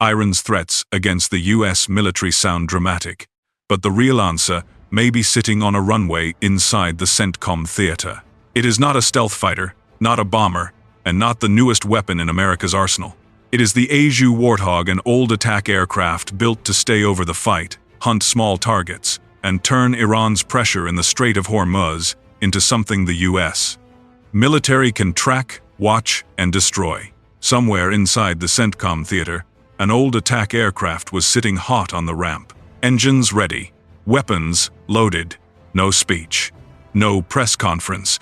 Iran's threats against the US military sound dramatic, but the real answer may be sitting on a runway inside the CENTCOM theater. It is not a stealth fighter, not a bomber, and not the newest weapon in America's arsenal. It is the A-10 Warthog, an old attack aircraft built to stay over the fight, hunt small targets, and turn Iran's pressure in the Strait of Hormuz into something the US military can track, watch, and destroy. Somewhere inside the CENTCOM theater, an old attack aircraft was sitting hot on the ramp. Engines ready, weapons loaded, no speech, no press conference,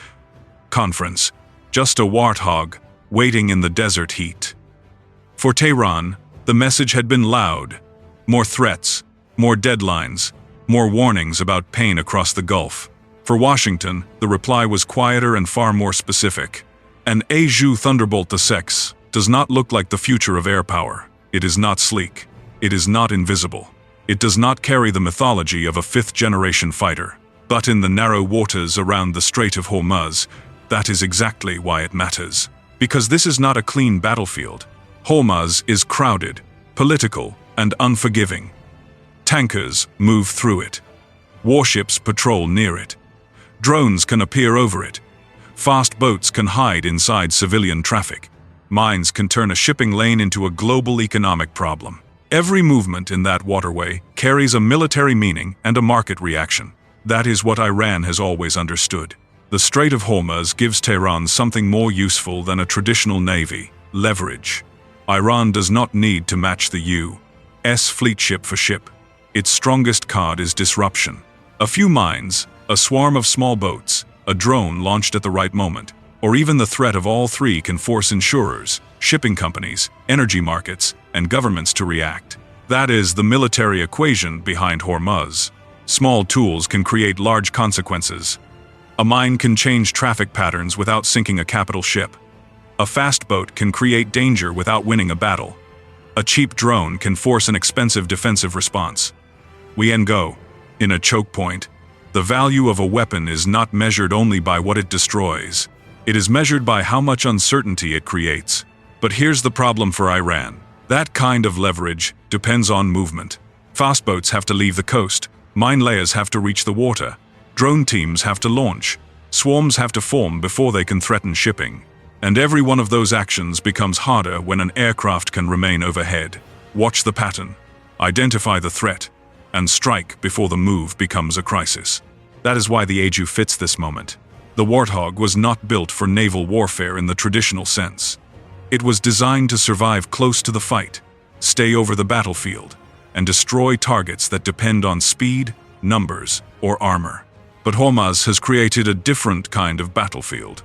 just a Warthog waiting in the desert heat. For Tehran, the message had been loud. More threats, more deadlines, more warnings about pain across the Gulf. For Washington, the reply was quieter and far more specific. An A-10 Thunderbolt II does not look like the future of air power. It is not sleek. It is not invisible. It does not carry the mythology of a fifth-generation fighter. But in the narrow waters around the Strait of Hormuz, that is exactly why it matters. Because this is not a clean battlefield. Hormuz is crowded, political, and unforgiving. Tankers move through it. Warships patrol near it. Drones can appear over it. Fast boats can hide inside civilian traffic. Mines can turn a shipping lane into a global economic problem. Every movement in that waterway carries a military meaning and a market reaction. That is what Iran has always understood. The Strait of Hormuz gives Tehran something more useful than a traditional navy: leverage. Iran does not need to match the U.S. fleet ship for ship. Its strongest card is disruption. A few mines, a swarm of small boats, a drone launched at the right moment, or even the threat of all three can force insurers, shipping companies, energy markets, and governments to react. That is the military equation behind Hormuz. Small tools can create large consequences. A mine can change traffic patterns without sinking a capital ship. A fast boat can create danger without winning a battle. A cheap drone can force an expensive defensive response. Go. In a chokepoint, the value of a weapon is not measured only by what it destroys. It is measured by how much uncertainty it creates. But here's the problem for Iran. That kind of leverage depends on movement. Fast boats have to leave the coast. Mine layers have to reach the water. Drone teams have to launch. Swarms have to form before they can threaten shipping. And every one of those actions becomes harder when an aircraft can remain overhead. Watch the pattern. Identify the threat. And strike before the move becomes a crisis. That is why the A-10 fits this moment. The Warthog was not built for naval warfare in the traditional sense. It was designed to survive close to the fight, stay over the battlefield, and destroy targets that depend on speed, numbers, or armor. But Hormuz has created a different kind of battlefield.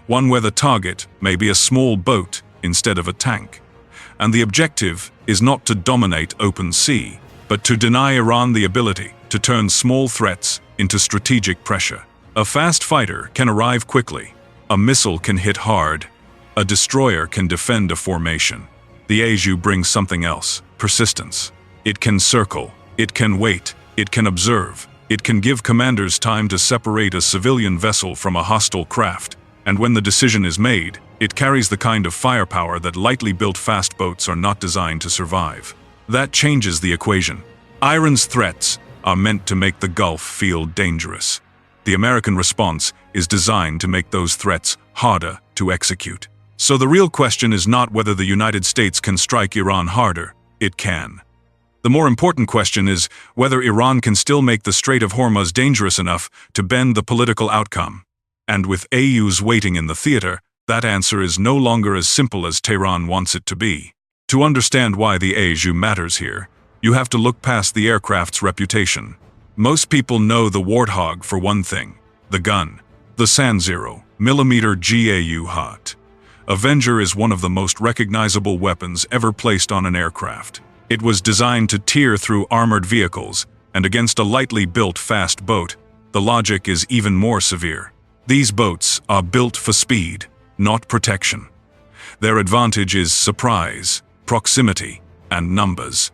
One where the target may be a small boat instead of a tank. And the objective is not to dominate open sea, but to deny Iran the ability to turn small threats into strategic pressure. A fast fighter can arrive quickly. A missile can hit hard. A destroyer can defend a formation. The A-10 brings something else: persistence. It can circle. It can wait. It can observe. It can give commanders time to separate a civilian vessel from a hostile craft. And when the decision is made, it carries the kind of firepower that lightly built fast boats are not designed to survive. That changes the equation. Iran's threats are meant to make the Gulf feel dangerous. The American response is designed to make those threats harder to execute. So the real question is not whether the United States can strike Iran harder. It can. The more important question is whether Iran can still make the Strait of Hormuz dangerous enough to bend the political outcome. And with A-10s waiting in the theater, that answer is no longer as simple as Tehran wants it to be. To understand why the A-10 matters here, you have to look past the aircraft's reputation. Most people know the Warthog for one thing: the gun. The SAN 0mm GAU HOT Avenger is one of the most recognizable weapons ever placed on an aircraft. It was designed to tear through armored vehicles, and against a lightly built fast boat, the logic is even more severe. These boats are built for speed, not protection. Their advantage is surprise, proximity, and numbers.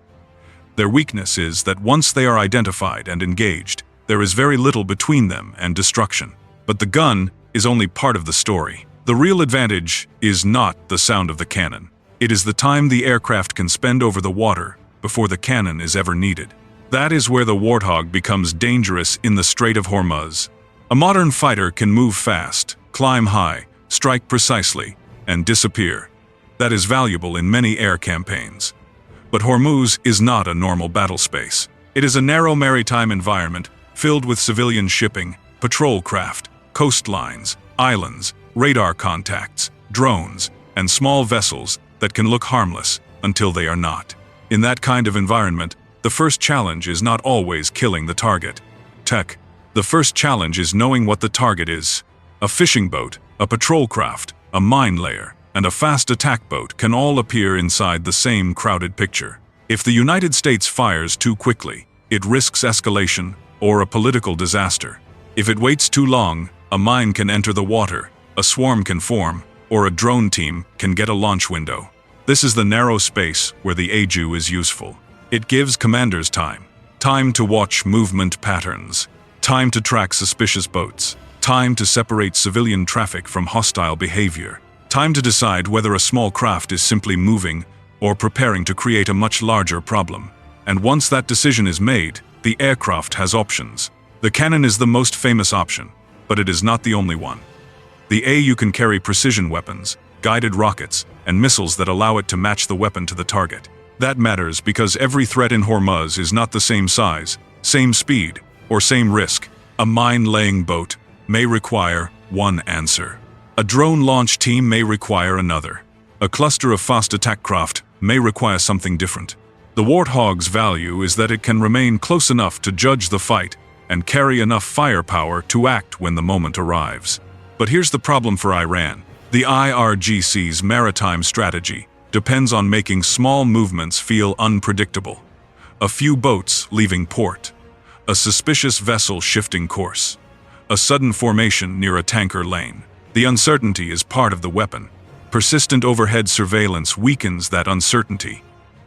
Their weakness is that once they are identified and engaged, there is very little between them and destruction. But the gun is only part of the story. The real advantage is not the sound of the cannon. It is the time the aircraft can spend over the water before the cannon is ever needed. That is where the Warthog becomes dangerous in the Strait of Hormuz. A modern fighter can move fast, climb high, strike precisely, and disappear. That is valuable in many air campaigns. But Hormuz is not a normal battle space. It is a narrow maritime environment filled with civilian shipping, patrol craft, coastlines, islands, radar contacts, drones, and small vessels that can look harmless until they are not. In that kind of environment, the first challenge is not always killing the target. The first challenge is knowing what the target is. A fishing boat, a patrol craft, a mine layer, and a fast attack boat can all appear inside the same crowded picture. If the United States fires too quickly, it risks escalation or a political disaster. If it waits too long, a mine can enter the water, a swarm can form, or a drone team can get a launch window. This is the narrow space where the A-10 is useful. It gives commanders time to watch movement patterns, time to track suspicious boats, time to separate civilian traffic from hostile behavior, time to decide whether a small craft is simply moving or preparing to create a much larger problem. And once that decision is made, the aircraft has options. The cannon is the most famous option, but it is not the only one. The A-10 can carry precision weapons, guided rockets, and missiles that allow it to match the weapon to the target. That matters because every threat in Hormuz is not the same size, same speed, or same risk. A mine-laying boat may require one answer. A drone launch team may require another. A cluster of fast attack craft may require something different. The Warthog's value is that it can remain close enough to judge the fight and carry enough firepower to act when the moment arrives. But here's the problem for Iran. The IRGC's maritime strategy depends on making small movements feel unpredictable. A few boats leaving port, a suspicious vessel shifting course, a sudden formation near a tanker lane. The uncertainty is part of the weapon. Persistent overhead surveillance weakens that uncertainty.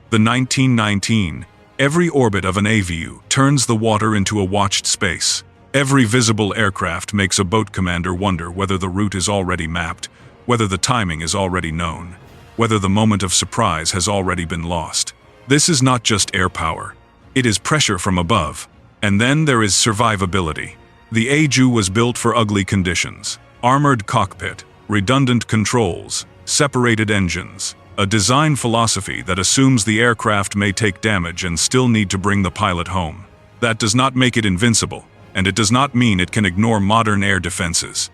The 1919, every orbit of an A-10 turns the water into a watched space. Every visible aircraft makes a boat commander wonder whether the route is already mapped, whether the timing is already known, whether the moment of surprise has already been lost. This is not just air power. It is pressure from above. And then there is survivability. The A-10 was built for ugly conditions. Armored cockpit, redundant controls, separated engines, a design philosophy that assumes the aircraft may take damage and still need to bring the pilot home. That does not make it invincible, and it does not mean it can ignore modern air defenses.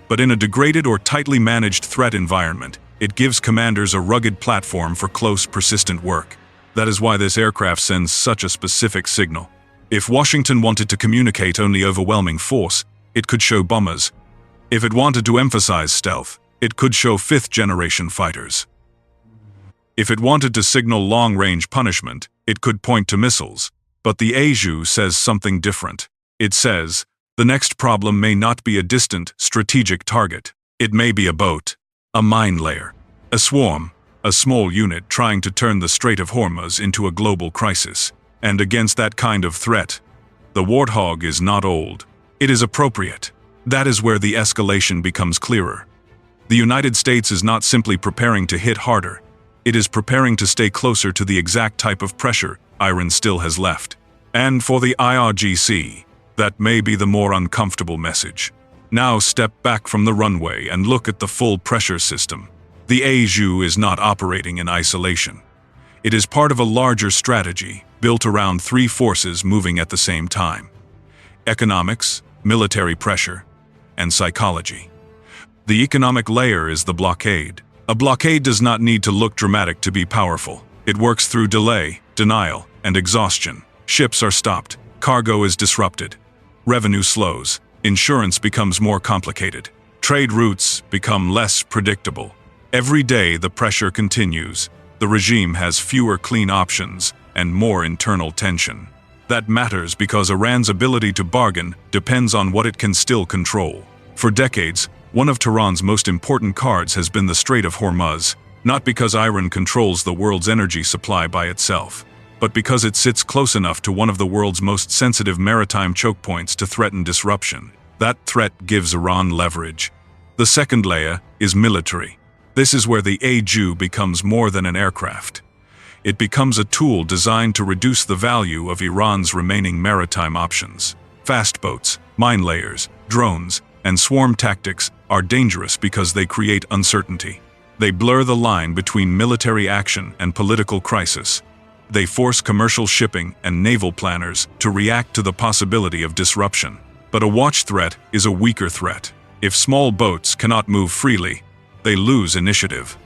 But in a degraded or tightly managed threat environment, it gives commanders a rugged platform for close, persistent work. That is why this aircraft sends such a specific signal. If Washington wanted to communicate only overwhelming force, it could show bombers. If it wanted to emphasize stealth, it could show fifth-generation fighters. If it wanted to signal long-range punishment, it could point to missiles. But the A-10 says something different. It says, the next problem may not be a distant, strategic target. It may be a boat, a mine layer, a swarm, a small unit trying to turn the Strait of Hormuz into a global crisis. And against that kind of threat, the Warthog is not old. It is appropriate. That is where the escalation becomes clearer. The United States is not simply preparing to hit harder. It is preparing to stay closer to the exact type of pressure Iran still has left. And for the IRGC, that may be the more uncomfortable message. Now step back from the runway and look at the full pressure system. The A-10 is not operating in isolation. It is part of a larger strategy built around three forces moving at the same time: economics, military pressure, and psychology. The economic layer is the blockade. A blockade does not need to look dramatic to be powerful. It works through delay, denial, and exhaustion. Ships are stopped, cargo is disrupted, revenue slows, insurance becomes more complicated, trade routes become less predictable. Every day the pressure continues. The regime has fewer clean options and more internal tension. That matters because Iran's ability to bargain depends on what it can still control. For decades, one of Tehran's most important cards has been the Strait of Hormuz, not because Iran controls the world's energy supply by itself, but because it sits close enough to one of the world's most sensitive maritime chokepoints to threaten disruption. That threat gives Iran leverage. The second layer is military. This is where the A-10 becomes more than an aircraft. It becomes a tool designed to reduce the value of Iran's remaining maritime options. Fast boats, mine layers, drones, and swarm tactics are dangerous because they create uncertainty. They blur the line between military action and political crisis. They force commercial shipping and naval planners to react to the possibility of disruption. But a watch threat is a weaker threat. If small boats cannot move freely, they lose initiative.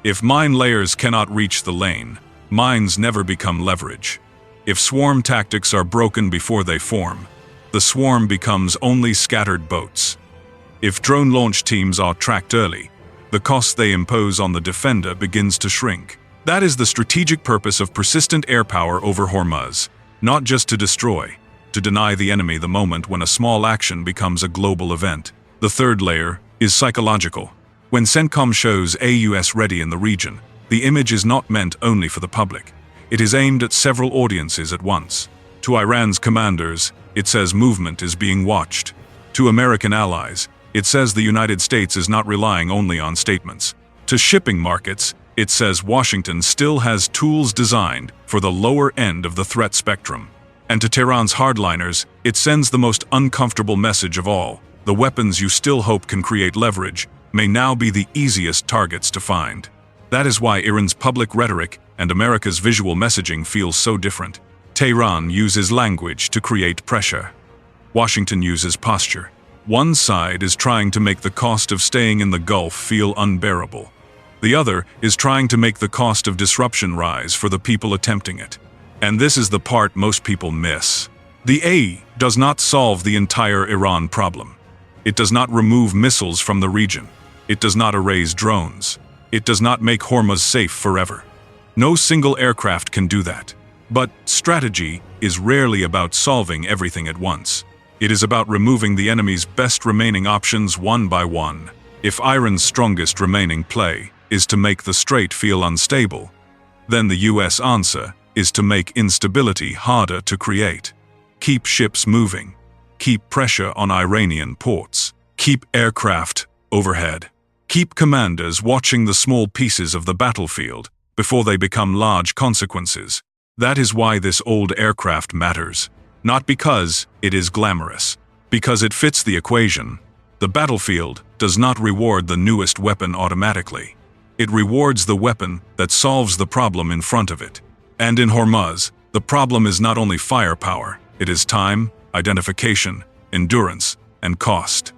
If mine layers cannot reach the lane, mines never become leverage. If swarm tactics are broken before they form, the swarm becomes only scattered boats. If drone launch teams are tracked early, the cost they impose on the defender begins to shrink. That is the strategic purpose of persistent air power over Hormuz, not just to destroy, to deny the enemy the moment when a small action becomes a global event. The third layer is psychological. When CENTCOM shows AUS ready in the region, the image is not meant only for the public. It is aimed at several audiences at once. To Iran's commanders, it says movement is being watched. To American allies, it says the United States is not relying only on statements. To shipping markets, it says Washington still has tools designed for the lower end of the threat spectrum. And to Tehran's hardliners, it sends the most uncomfortable message of all. The weapons you still hope can create leverage may now be the easiest targets to find. That is why Iran's public rhetoric and America's visual messaging feels so different. Tehran uses language to create pressure. Washington uses posture. One side is trying to make the cost of staying in the Gulf feel unbearable. The other is trying to make the cost of disruption rise for the people attempting it. And this is the part most people miss. The A does not solve the entire Iran problem. It does not remove missiles from the region. It does not erase drones. It does not make Hormuz safe forever. No single aircraft can do that. But strategy is rarely about solving everything at once. It is about removing the enemy's best remaining options one by one. If Iran's strongest remaining play is to make the strait feel unstable, then the US answer is to make instability harder to create. Keep ships moving. Keep pressure on Iranian ports. Keep aircraft overhead. Keep commanders watching the small pieces of the battlefield before they become large consequences. That is why this old aircraft matters. Not because it is glamorous, because it fits the equation. The battlefield does not reward the newest weapon automatically. It rewards the weapon that solves the problem in front of it. And in Hormuz, the problem is not only firepower, it is time, identification, endurance, and cost.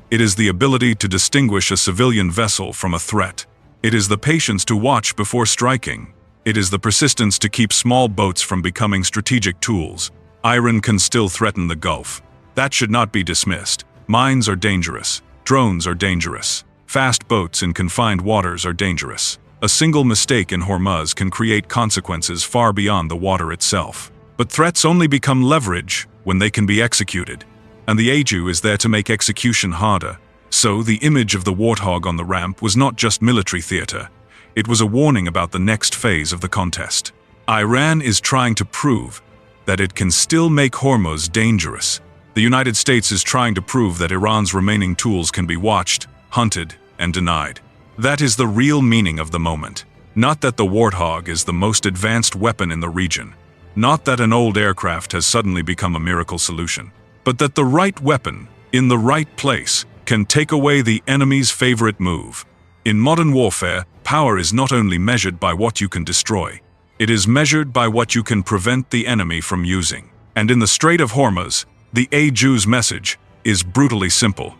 It is the ability to distinguish a civilian vessel from a threat. It is the patience to watch before striking. It is the persistence to keep small boats from becoming strategic tools. Iran can still threaten the Gulf. That should not be dismissed. Mines are dangerous. Drones are dangerous. Fast boats in confined waters are dangerous. A single mistake in Hormuz can create consequences far beyond the water itself. But threats only become leverage when they can be executed. And the A-10 is there to make execution harder. So the image of the Warthog on the ramp was not just military theater. It was a warning about the next phase of the contest. Iran is trying to prove that it can still make Hormuz dangerous. The United States is trying to prove that Iran's remaining tools can be watched, hunted, and denied. That is the real meaning of the moment. Not that the Warthog is the most advanced weapon in the region. Not that an old aircraft has suddenly become a miracle solution. But that the right weapon, in the right place, can take away the enemy's favorite move. In modern warfare, power is not only measured by what you can destroy, it is measured by what you can prevent the enemy from using. And in the Strait of Hormuz, the A-10's message is brutally simple.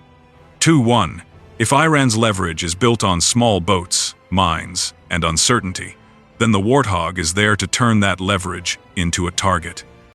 2-1. If Iran's leverage is built on small boats, mines, and uncertainty, then the Warthog is there to turn that leverage into a target.